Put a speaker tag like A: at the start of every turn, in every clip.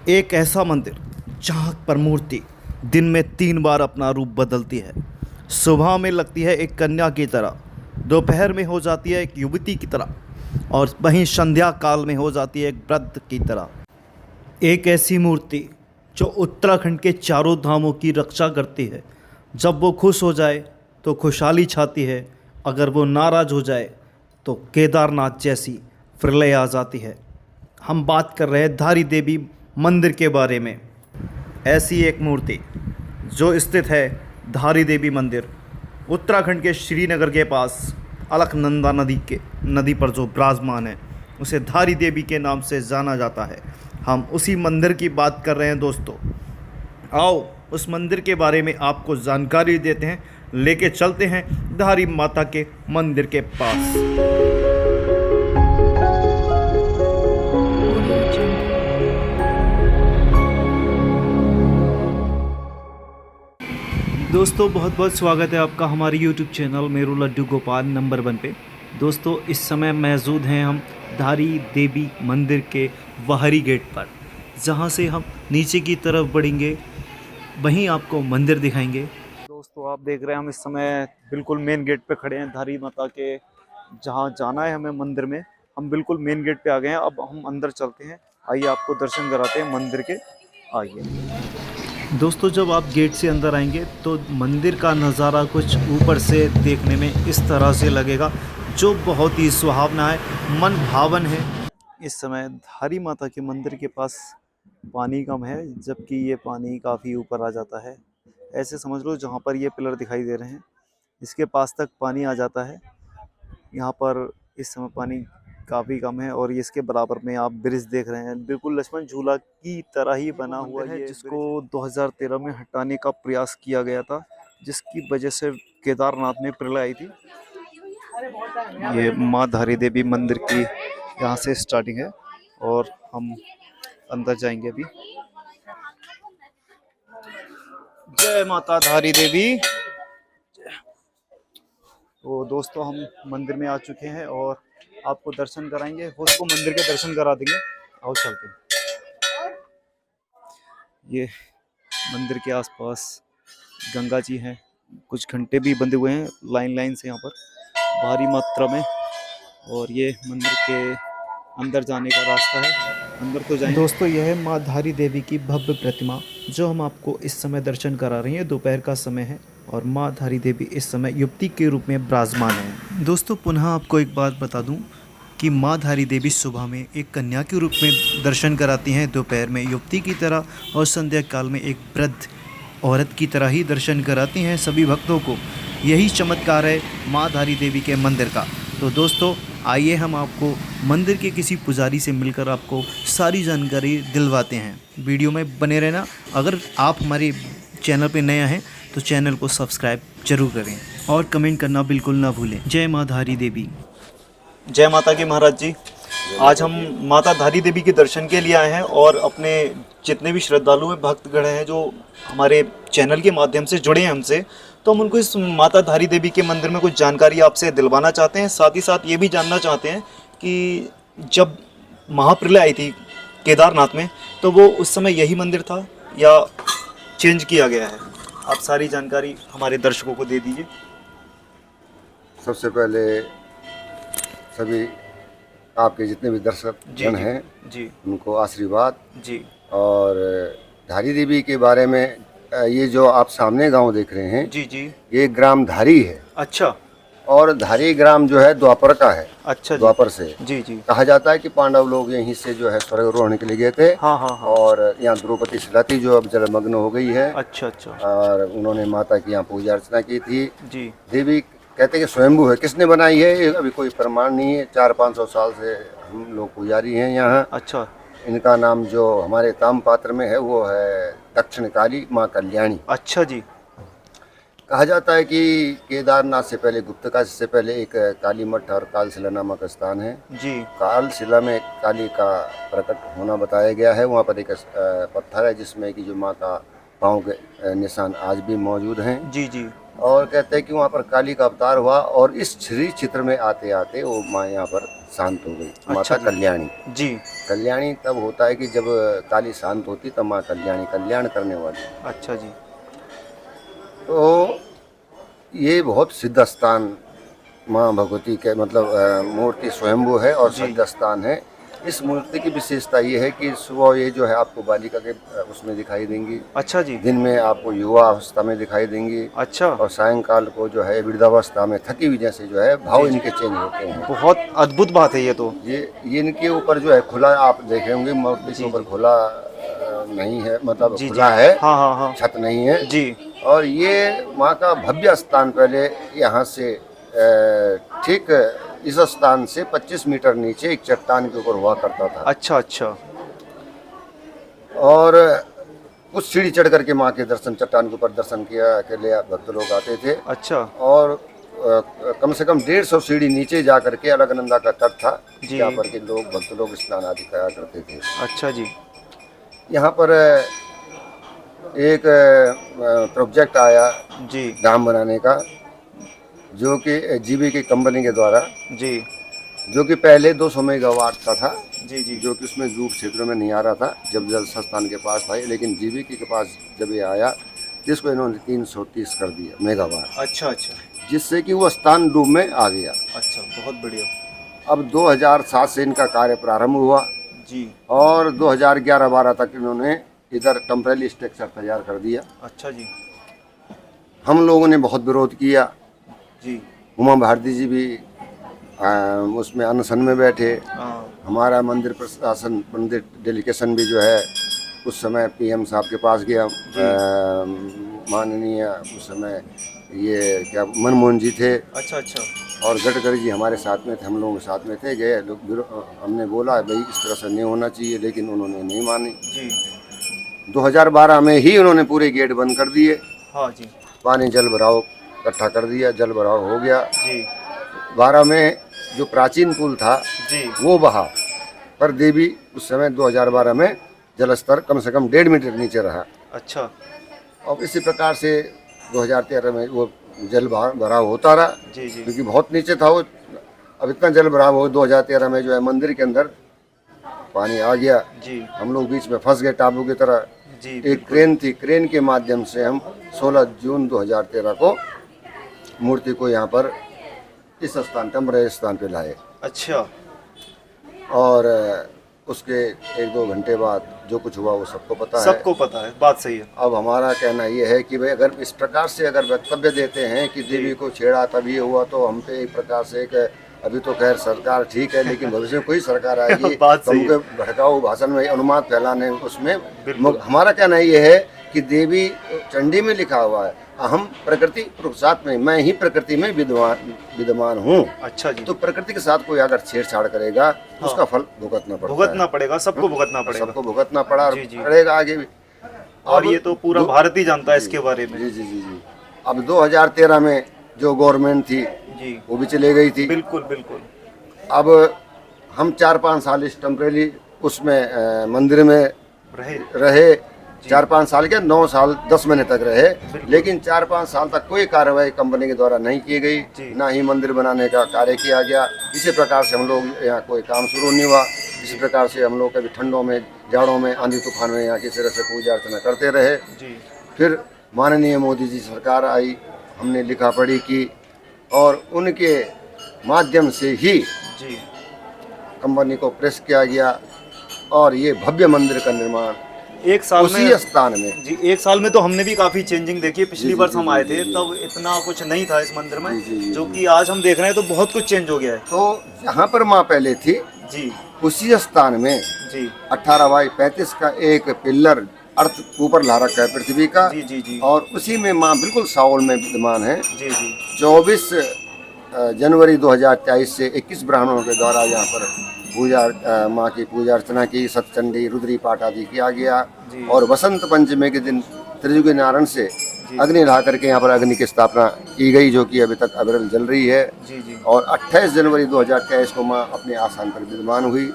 A: एक ऐसा मंदिर जहाँ पर मूर्ति दिन में 3 बार अपना रूप बदलती है। सुबह में लगती है एक कन्या की तरह, दोपहर में हो जाती है एक युवती की तरह और वहीं संध्या काल में हो जाती है एक वृद्ध की तरह। एक ऐसी मूर्ति जो उत्तराखंड के चारों धामों की रक्षा करती है। जब वो खुश हो जाए तो खुशहाली छाती है, अगर वो नाराज़ हो जाए तो केदारनाथ जैसी प्रलय आ जाती है। हम बात कर रहे हैं धारी देवी मंदिर के बारे में। ऐसी एक मूर्ति जो स्थित है धारी देवी मंदिर, उत्तराखंड के श्रीनगर के पास अलकनंदा नदी पर जो विराजमान है, उसे धारी देवी के नाम से जाना जाता है। हम उसी मंदिर की बात कर रहे हैं दोस्तों। आओ उस मंदिर के बारे में आपको जानकारी देते हैं, लेके चलते हैं धारी माता के मंदिर के पास। दोस्तों बहुत बहुत स्वागत है आपका हमारे YouTube channel Meru Laddu Gopal number 1 पे। दोस्तों इस समय मौजूद हैं हम धारी देवी मंदिर के बाहरी गेट पर, जहां से हम नीचे की तरफ बढ़ेंगे, वहीं आपको मंदिर दिखाएंगे। दोस्तों आप देख रहे हैं हम इस समय बिल्कुल मेन गेट पे खड़े हैं धारी माता के, जहां जाना है हमें मंदिर में। हम बिल्कुल मेन गेट पे आ गए हैं, अब हम अंदर चलते हैं। आइए आपको दर्शन कराते हैं मंदिर के। आइए दोस्तों, जब आप गेट से अंदर आएंगे तो मंदिर का नज़ारा कुछ ऊपर से देखने में इस तरह से लगेगा, जो बहुत ही सुहावना है, मन भावन है। इस समय धारी माता के मंदिर के पास पानी कम है, जबकि ये पानी काफ़ी ऊपर आ जाता है। ऐसे समझ लो जहाँ पर ये पिलर दिखाई दे रहे हैं, इसके पास तक पानी आ जाता है। यहाँ पर इस समय पानी काफ़ी कम है और इसके बराबर में आप ब्रिज देख रहे हैं, बिल्कुल लक्ष्मण झूला की तरह ही बना हुआ है, जिसको 2013 में हटाने का प्रयास किया गया था, जिसकी वजह से केदारनाथ में प्रलय आई थी। ये माँ धारी देवी मंदिर की यहाँ से स्टार्टिंग है और हम अंदर जाएंगे अभी। जय माता धारी देवी। तो दोस्तों हम मंदिर में आ चुके हैं और आपको दर्शन कराएंगे, उसको मंदिर के दर्शन करा देंगे। आओ चलते हैं। ये मंदिर के आसपास गंगा जी हैं, कुछ घंटे भी बंधे हुए हैं लाइन से यहाँ पर भारी मात्रा में, और ये मंदिर के अंदर जाने का रास्ता है, अंदर तो जाएंगे। दोस्तों यह है माँ धारी देवी की भव्य प्रतिमा, जो हम आपको इस समय दर्शन करा रही हैं। दोपहर का समय है और माँ धारी देवी इस समय युवती के रूप में विराजमान है। दोस्तों पुनः आपको एक बात बता दूं कि माँ धारी देवी सुबह में एक कन्या के रूप में दर्शन कराती हैं, दोपहर में युवती की तरह और संध्या काल में एक वृद्ध औरत की तरह ही दर्शन कराती हैं सभी भक्तों को। यही चमत्कार है माँ धारी देवी के मंदिर का। तो दोस्तों आइए हम आपको मंदिर के किसी पुजारी से मिलकर आपको सारी जानकारी दिलवाते हैं। वीडियो में बने रहना। अगर आप हमारे चैनल पे नया हैं तो चैनल को सब्सक्राइब जरूर करें और कमेंट करना बिल्कुल ना भूलें। जय माँ धारी देवी। जय माता की महाराज जी। आज हम माता धारी देवी के दर्शन के लिए आए हैं और अपने जितने भी श्रद्धालु हैं, भक्तगण हैं जो हमारे चैनल के माध्यम से जुड़े हैं हमसे, तो हम उनको इस माता धारी देवी के मंदिर में कुछ जानकारी आपसे दिलवाना चाहते हैं। साथ ही साथ ये भी जानना चाहते हैं कि जब महाप्रलय आई थी केदारनाथ में, तो वो उस समय यही मंदिर था या चेंज किया गया है? आप सारी जानकारी हमारे दर्शकों को दे दीजिए।
B: सबसे पहले सभी आपके जितने भी दर्शक जन हैं
A: जी,
B: उनको आशीर्वाद
A: जी।
B: और धारी देवी के बारे में, ये जो आप सामने गांव देख रहे हैं
A: जी जी,
B: ये ग्राम धारी है।
A: अच्छा।
B: और धारी ग्राम जो है द्वापर का है।
A: अच्छा
B: द्वापर से
A: जी जी।
B: कहा जाता है कि पांडव लोग यहीं से जो है स्वर्गारोहण के लिए गए थे।
A: हाँ हाँ हाँ।
B: और यहाँ द्रौपदी शिला थी जो अब जलमग्न हो गई है।
A: अच्छा अच्छा।
B: और उन्होंने माता की यहाँ पूजा अर्चना की थी
A: जी।
B: देवी कहते हैं कि स्वयंभू है, किसने बनाई है ये अभी कोई प्रमाण नहीं है। 400-500 साल से हम लोग पुजारी हैं यहाँ।
A: अच्छा।
B: इनका नाम जो हमारे ताम्रपात्र में है वो है दक्षिण काली माँ कल्याणी।
A: अच्छा जी। कहा
B: कहा जाता है कि केदारनाथ से पहले, गुप्तकाशी से पहले एक काली मठ और कालशिला नामक स्थान है
A: जी।
B: कालशिला में काली का प्रकट होना बताया गया है। वहाँ पर एक पत्थर है जिसमें कि जो माँ का पाँव के निशान आज भी मौजूद हैं।
A: जी जी।
B: और कहते हैं कि वहाँ पर काली का अवतार हुआ और इस श्री चित्र में आते आते वो माँ यहाँ पर शांत हो गई।
A: अच्छा
B: माता
A: जी।
B: कल्याणी।
A: जी।
B: कल्याणी तब होता है कि जब काली शांत होती तब माँ कल्याणी, कल्याण करने वाली।
A: अच्छा जी।
B: तो ये बहुत सिद्ध स्थान माँ भगवती के मतलब मूर्ति स्वयंभू है और
A: जी।
B: सिद्ध स्थान है। इस मूर्ति की विशेषता ये है कि सुबह ये जो है आपको बालिका के उसमें दिखाई देंगी,
A: अच्छा जी।
B: दिन में आपको युवा अवस्था में दिखाई देंगी,
A: अच्छा।
B: और सायंकाल को जो है वृद्धावस्था में थकी हुई जैसे जो है भाव
A: जी, जी।
B: इनके चेंज होते हैं।
A: बहुत अद्भुत बात है ये तो।
B: ये इनके ऊपर जो है खुला, आप देखे होंगे मूर्ति के
A: जी,
B: ऊपर
A: जी।
B: खुला नहीं है, मतलब
A: जी, जी।
B: खुला है,
A: हाँ, हाँ, हाँ।
B: छत नहीं है।
A: जी।
B: और ये माँ का भव्य स्थान पहले यहाँ से ठीक इस स्थान से 25 मीटर नीचे एक चट्टान के ऊपर हुआ करता था।
A: अच्छा, अच्छा।
B: और कुछ सीढ़ी चढ़ करके माँ के दर्शन, चट्टान के ऊपर दर्शन किया के लिए भक्त लोग आते थे।
A: अच्छा।
B: और कम से कम 150 सीढ़ी नीचे जा करके अलकनंदा का तट था,
A: जी।
B: जहाँ पर के लोग भक्त लोग स्नान आदि करा करते थे।
A: अच्छा जी।
B: यहाँ पर एक प्रोजेक्ट आया
A: जी।
B: डाम बनाने का, जो कि जीबी की कंपनी के द्वारा,
A: जी।
B: जो कि पहले 200 मेगावाट का था,
A: जी, जी।
B: जो कि उसमें दूर क्षेत्रों में नहीं आ रहा था, जब जल संस्थान के पास था। लेकिन जीबी के पास जब ये आया तो इसको इन्होंने 330 कर दिया मेगावाट,
A: अच्छा, अच्छा।
B: जिससे कि वो स्थान डूब में आ गया।
A: अच्छा, बहुत बढ़िया।
B: अब 2007 से इनका कार्य प्रारंभ हुआ
A: जी।
B: और 2011-12 तक इन्होंने इधर टेम्परेरी स्ट्रक्चर तैयार कर दिया।
A: अच्छा जी।
B: हम लोगों ने बहुत विरोध किया।
A: जी।
B: उमा भारती जी भी उसमें अनशन में बैठे।
A: हाँ।
B: हमारा मंदिर प्रशासन, मंदिर डेलीगेशन भी जो है उस समय पीएम साहब के पास गया। माननीय उस समय ये क्या मनमोहन जी थे।
A: अच्छा, अच्छा।
B: और गडकरी जी हमारे साथ में थे, हम लोगों के साथ में थे। गए लोग, हमने बोला भाई इस तरह से नहीं होना चाहिए, लेकिन उन्होंने नहीं मानी।
A: जी।
B: 2012 में ही उन्होंने पूरे गेट बंद कर दिए।
A: हाँ जी।
B: पानी जल भराव इकट्ठा कर दिया, जल भराव हो गया।
A: जी।
B: 12 में जो प्राचीन पुल था
A: जी।
B: वो बहा, पर देवी उस समय 2012 में जल स्तर कम से कम 1.5 मीटर नीचे रहा।
A: अच्छा।
B: और इसी प्रकार से 2013 में वो जल भराव होता रहा,
A: जी, जी।
B: क्योंकि बहुत नीचे था वो। अब इतना जल भराव हो 2013 में जो है मंदिर के अंदर पानी आ गया।
A: जी।
B: हम लोग बीच में फंस गए टापू की तरह।
A: जी।
B: एक क्रेन थी, क्रेन के माध्यम से हम 16 जून 2013 को मूर्ति को यहाँ पर इस स्थान, टेम्परेरी स्थान पे लाए।
A: अच्छा।
B: और उसके 1-2 घंटे बाद जो कुछ हुआ वो सबको पता है।
A: सबको पता है, बात सही है।
B: अब हमारा कहना ये है कि भाई अगर इस प्रकार से अगर वक्तव्य देते हैं कि देवी को छेड़ा तब ये हुआ, तो हम पे एक प्रकार से एक, अभी तो खैर सरकार ठीक है, लेकिन भविष्य में कोई सरकार आएगी
A: बात
B: तो
A: सही है।
B: उनके भड़काऊ भाषण में अनुमान फैलाने उसमें
A: बिल्कुल।
B: हमारा कहना ये है कि देवी चंडी में लिखा हुआ है अहम प्रकृति पुरुषार्थ में, मैं ही प्रकृति में विद्यमान हूँ।
A: अच्छा जी।
B: तो प्रकृति के साथ कोई अगर छेड़छाड़ करेगा उसका फल भुगतना पड़ता है।
A: भुगतना पड़ेगा, सबको भुगतना पड़ेगा।
B: सबको भुगतना पड़ा और
A: जी, जी।
B: पड़ेगा आगे भी।
A: और
B: अब
A: ये तो पूरा भारत ही जानता है इसके बारे में।
B: जी जी जी जी। अब 2013 में जो गवर्नमेंट थी
A: जी।
B: वो भी चले गई थी।
A: बिल्कुल, बिल्कुल।
B: अब हम 4-5 साल इस टेम्परेरी उसमें मंदिर में रहे 4-5 साल के 9 साल 10 महीने तक रहे, लेकिन 4-5 साल तक कोई कार्रवाई कंपनी के द्वारा नहीं की गई, ना ही मंदिर बनाने का कार्य किया गया। इसी प्रकार से हम लोग यहाँ कोई काम शुरू नहीं हुआ। इसी प्रकार से हम लोग कभी ठंडों में, जाड़ों में, आंधी तूफान में यहाँ किसी तरह से पूजा अर्चना करते रहे। फिर माननीय मोदी जी सरकार आई, हमने लिखा पढ़ी की और उनके माध्यम से ही कंपनी को प्रेस किया गया और ये भव्य मंदिर का निर्माण
A: एक साल
B: उसी
A: में
B: स्थान में।
A: जी, एक साल में तो हमने भी काफी चेंजिंग देखी है। पिछली वर्ष हम आए थे तब इतना कुछ नहीं था इस मंदिर में, जो कि आज हम देख रहे हैं तो बहुत कुछ चेंज हो गया है।
B: तो जहाँ पर माँ पहले थी
A: जी,
B: उसी स्थान में
A: जी
B: 18x35 का एक पिल्लर अर्थ ऊपर ला रखा है पृथ्वी का।
A: जी, जी, जी।
B: और उसी में माँ बिल्कुल सावल में विद्यमान है।
A: जी, जी।
B: 24 जनवरी 2023 से 21 ब्राह्मणों के द्वारा यहाँ पर पूजा, माँ की पूजा अर्चना की, सतचंडी रुद्री पाठ आदि किया गया। और वसंत पंचमी के दिन त्रियुगी नारायण से अग्नि ला करके यहाँ पर अग्नि की स्थापना की गई, जो कि अभी तक अविरल जल रही है।
A: जी, जी।
B: और 28 जनवरी 2023 को माँ अपने आस्थान पर विद्यमान हुई।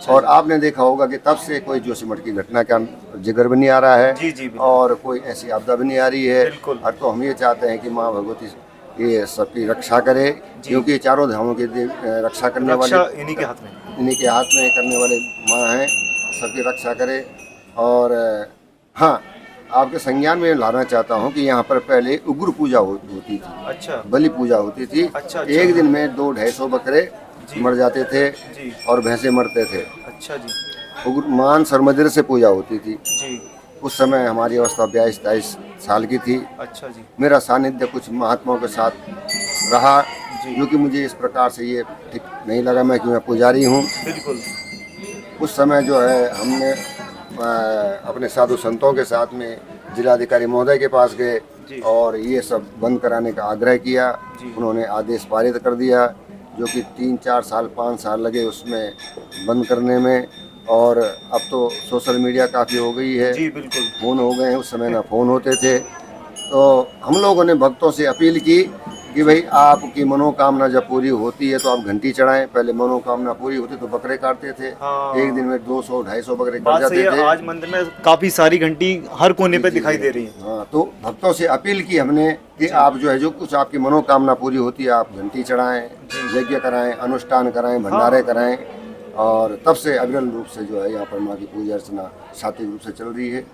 B: और आपने देखा होगा कि तब से कोई जोशीमठ की घटना का जिक्र भी नहीं आ रहा है।
A: जी, जी,
B: और कोई ऐसी आपदा भी नहीं आ रही है।
A: बिल्कुल।
B: और तो हम ये चाहते हैं कि माँ भगवती ये सबकी रक्षा करे, क्योंकि चारों धामों की रक्षा करने वाले
A: रक्षा इन्हीं के हाथ में।
B: इन्हीं के हाथ में करने वाले माँ हैं, सबकी रक्षा करे। और हाँ, आपके संज्ञान में लाना चाहता हूँ कि यहाँ पर पहले उग्र पूजा होती थी,
A: अच्छा
B: बलि पूजा होती थी।
A: अच्छा।
B: एक दिन में 200-250 बकरे मर जाते थे
A: जी
B: और भैंसे मरते थे।
A: अच्छा जी
B: उग्र मांस और मदिरा से पूजा होती थी।
A: जी
B: उस समय हमारी अवस्था 22-23 साल की थी।
A: अच्छा जी
B: मेरा सानिध्य कुछ महात्माओं के साथ रहा,
A: जी
B: क्योंकि मुझे इस प्रकार से ये ठीक नहीं लगा मैं कि मैं पुजारी हूँ।
A: बिल्कुल
B: उस समय जो है हमने अपने साधु संतों के साथ में जिलाधिकारी महोदय के पास गए
A: जी।
B: और ये सब बंद कराने का आग्रह किया।
A: जी।
B: उन्होंने आदेश पारित कर दिया, जो कि 3-4 साल 5 साल लगे उसमें बंद करने में। और अब तो सोशल मीडिया काफ़ी हो गई है,
A: जी बिल्कुल
B: फ़ोन हो गए हैं, उस समय ना फ़ोन होते थे। तो हम लोगों ने भक्तों से अपील की कि भाई आपकी मनोकामना जब पूरी होती है तो आप घंटी चढ़ाएं। पहले मनोकामना पूरी होती तो बकरे काटते थे।
A: हाँ।
B: एक दिन में 200-250 बकरे कट
A: बात सही
B: जाते
A: है।
B: थे।
A: आज मंदिर में काफी सारी घंटी हर कोने पे दिखाई दे रही है।
B: हाँ, तो भक्तों से अपील की हमने कि आप जो है जो कुछ आपकी मनोकामना पूरी होती है आप घंटी चढ़ाएं, यज्ञ कराएं, अनुष्ठान कराएं, भंडारे कराएं। और तब से अविरल रूप से जो है यहाँ पर माँ की पूजा अर्चना सात्विक रूप से चल रही है।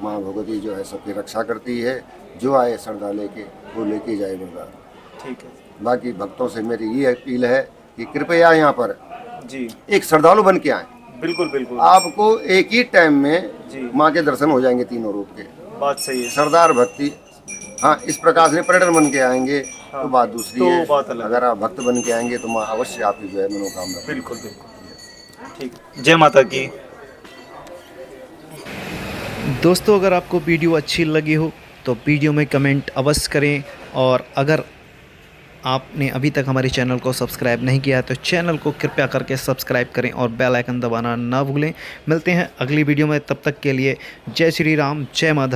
B: माँ भगवती जो है सबकी रक्षा करती है, जो आए श्रद्धा लेके वो लेके जाए वरदान।
A: ठीक है
B: बाकी भक्तों से मेरी ये अपील है कि कृपया यहाँ पर
A: जी
B: एक श्रद्धालु बन के आए।
A: बिल्कुल बिल्कुल
B: आपको एक ही टाइम में
A: जी
B: माँ के दर्शन हो जाएंगे तीनों रूप के।
A: बात सही है।
B: सरदार भक्ति, हाँ, इस प्रकार से पर्यटन बन के आएंगे तो बात दूसरी
A: तो
B: है।
A: बात अलग है।
B: अगर आप भक्त बन के आएंगे तो माँ अवश्य आपकी जो है मनोकामना।
A: बिल्कुल बिल्कुल ठीक है। जय माता की।
C: दोस्तों, अगर आपको वीडियो अच्छी लगी हो तो वीडियो में कमेंट अवश्य करें, और अगर आपने अभी तक हमारे चैनल को सब्सक्राइब नहीं किया है तो चैनल को कृपया करके सब्सक्राइब करें और बेल आइकन दबाना ना भूलें। मिलते हैं अगली वीडियो में, तब तक के लिए जय श्री राम, जय माता।